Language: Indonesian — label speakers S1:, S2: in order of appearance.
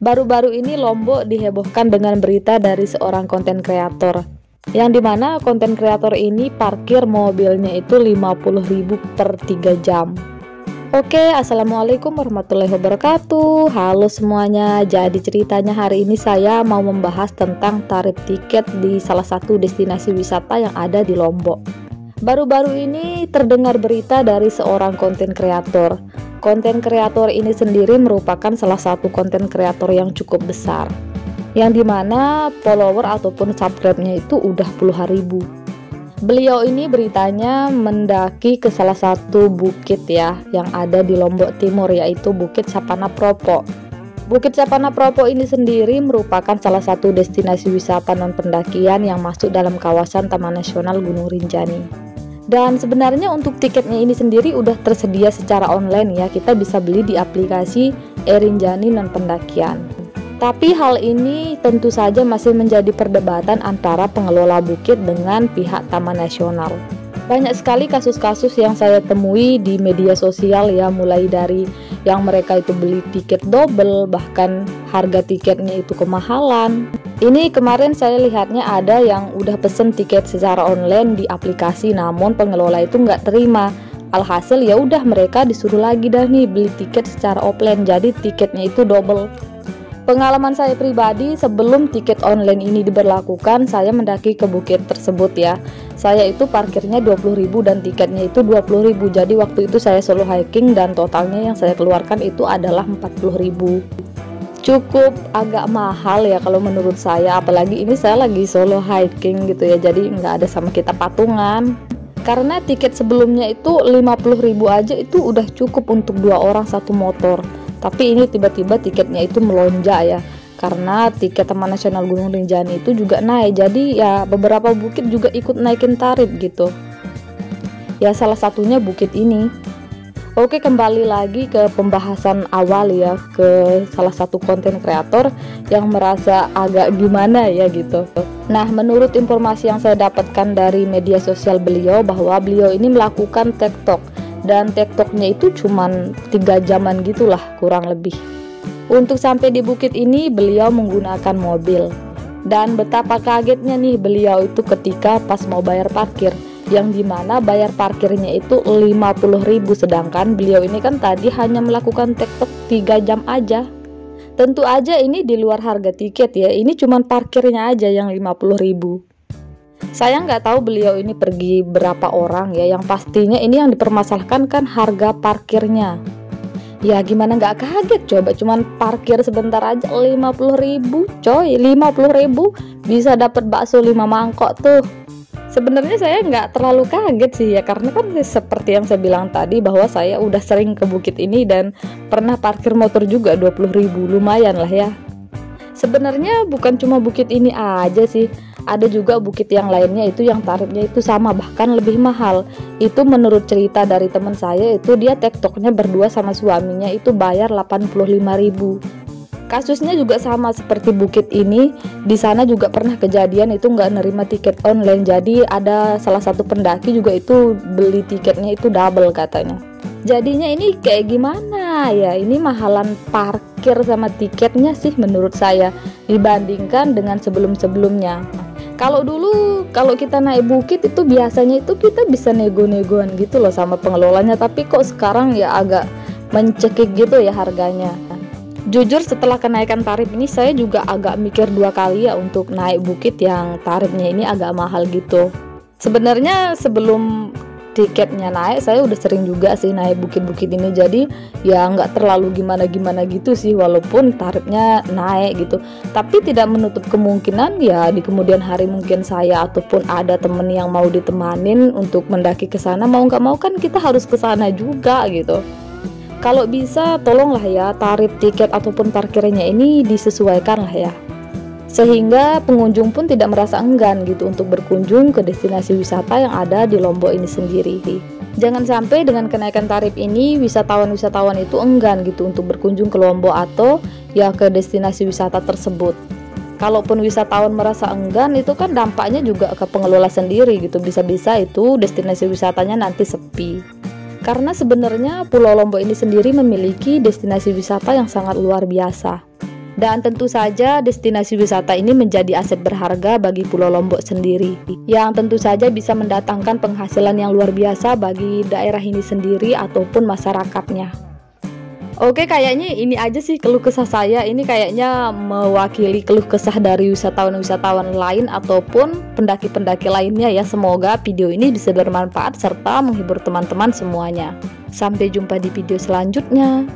S1: Baru-baru ini Lombok dihebohkan dengan berita dari seorang konten kreator, yang dimana konten kreator ini parkir mobilnya itu 50.000 per 3 jam. Oke, assalamualaikum warahmatullahi wabarakatuh. Halo semuanya. Jadi ceritanya hari ini saya mau membahas tentang tarif tiket di salah satu destinasi wisata yang ada di Lombok. Baru-baru ini terdengar berita dari seorang konten kreator. Konten kreator ini sendiri merupakan salah satu konten kreator yang cukup besar, yang dimana follower ataupun subscribe-nya itu udah puluhan ribu. Beliau ini beritanya mendaki ke salah satu bukit ya, yang ada di Lombok Timur, yaitu Bukit Sapana Propo. Bukit Sapana Propo ini sendiri merupakan salah satu destinasi wisata non pendakian yang masuk dalam kawasan Taman Nasional Gunung Rinjani. Dan sebenarnya untuk tiketnya ini sendiri udah tersedia secara online ya, kita bisa beli di aplikasi e-Rinjani non pendakian. Tapi hal ini tentu saja masih menjadi perdebatan antara pengelola bukit dengan pihak Taman Nasional. Banyak sekali kasus-kasus yang saya temui di media sosial ya, mulai dari yang mereka itu beli tiket double, bahkan harga tiketnya itu kemahalan. Ini kemarin saya lihatnya ada yang udah pesen tiket secara online di aplikasi, namun pengelola itu nggak terima. Alhasil ya udah mereka disuruh lagi dah nih beli tiket secara offline, jadi tiketnya itu double. Pengalaman saya pribadi, sebelum tiket online ini diberlakukan, saya mendaki ke bukit tersebut ya. Saya itu parkirnya 20.000 dan tiketnya itu 20.000. Jadi waktu itu saya solo hiking dan totalnya yang saya keluarkan itu adalah 40.000. Cukup agak mahal ya kalau menurut saya, apalagi ini saya lagi solo hiking gitu ya, jadi nggak ada sama kita patungan. Karena tiket sebelumnya itu 50.000 aja itu udah cukup untuk 2 orang 1 motor. Tapi ini tiba-tiba tiketnya itu melonjak ya, karena tiket Taman Nasional Gunung Rinjani itu juga naik. Jadi ya beberapa bukit juga ikut naikin tarif gitu. Ya salah satunya bukit ini. Oke, kembali lagi ke pembahasan awal ya, ke salah satu konten kreator yang merasa agak gimana ya gitu. Nah, menurut informasi yang saya dapatkan dari media sosial beliau, bahwa beliau ini melakukan TikTok, dan TikToknya itu cuman 3 jaman gitulah kurang lebih. Untuk sampai di bukit ini beliau menggunakan mobil, dan betapa kagetnya nih beliau itu ketika pas mau bayar parkir, yang dimana bayar parkirnya itu 50.000, sedangkan beliau ini kan tadi hanya melakukan TikTok 3 jam aja. Tentu aja ini di luar harga tiket ya, ini cuman parkirnya aja yang 50.000. Saya nggak tahu beliau ini pergi berapa orang ya, yang pastinya ini yang dipermasalahkan kan harga parkirnya. Ya gimana nggak kaget coba, cuman parkir sebentar aja 50.000 coy, 50.000 bisa dapat bakso 5 mangkok tuh. Sebenarnya saya nggak terlalu kaget sih ya, karena kan seperti yang saya bilang tadi bahwa saya udah sering ke bukit ini dan pernah parkir motor juga 20.000, lumayan lah ya. Sebenarnya bukan cuma bukit ini aja sih, ada juga bukit yang lainnya itu yang tarifnya itu sama, bahkan lebih mahal. Itu menurut cerita dari teman saya, itu dia tiktoknya berdua sama suaminya itu bayar 85.000. Kasusnya juga sama seperti bukit ini. Di sana juga pernah kejadian itu nggak nerima tiket online, jadi ada salah satu pendaki juga itu beli tiketnya itu double katanya. Jadinya ini kayak gimana ya, ini mahalan parkir sama tiketnya sih menurut saya dibandingkan dengan sebelum-sebelumnya. Kalau dulu kalau kita naik bukit itu biasanya itu kita bisa nego-negoan gitu loh sama pengelolanya, tapi kok sekarang ya agak mencekik gitu ya harganya. Jujur setelah kenaikan tarif ini saya juga agak mikir 2 kali ya untuk naik bukit yang tarifnya ini agak mahal gitu. Sebenarnya sebelum tiketnya naik saya udah sering juga sih naik bukit-bukit ini, jadi ya nggak terlalu gimana-gimana gitu sih walaupun tarifnya naik gitu. Tapi tidak menutup kemungkinan ya di kemudian hari mungkin saya ataupun ada temen yang mau ditemanin untuk mendaki ke sana, mau nggak mau kan kita harus ke sana juga gitu. Kalau bisa tolonglah ya tarif tiket ataupun parkirnya ini disesuaikan lah ya, sehingga pengunjung pun tidak merasa enggan gitu untuk berkunjung ke destinasi wisata yang ada di Lombok ini sendiri. Jangan sampai dengan kenaikan tarif ini wisatawan-wisatawan itu enggan gitu untuk berkunjung ke Lombok atau ya ke destinasi wisata tersebut. Kalaupun wisatawan merasa enggan, itu kan dampaknya juga ke pengelola sendiri gitu, bisa-bisa itu destinasi wisatanya nanti sepi. Karena sebenarnya Pulau Lombok ini sendiri memiliki destinasi wisata yang sangat luar biasa. Dan tentu saja destinasi wisata ini menjadi aset berharga bagi Pulau Lombok sendiri, yang tentu saja bisa mendatangkan penghasilan yang luar biasa bagi daerah ini sendiri ataupun masyarakatnya. Oke, kayaknya ini aja sih keluh kesah saya. Ini kayaknya mewakili keluh kesah dari wisatawan-wisatawan lain ataupun pendaki-pendaki lainnya ya. Semoga video ini bisa bermanfaat serta menghibur teman-teman semuanya. Sampai jumpa di video selanjutnya.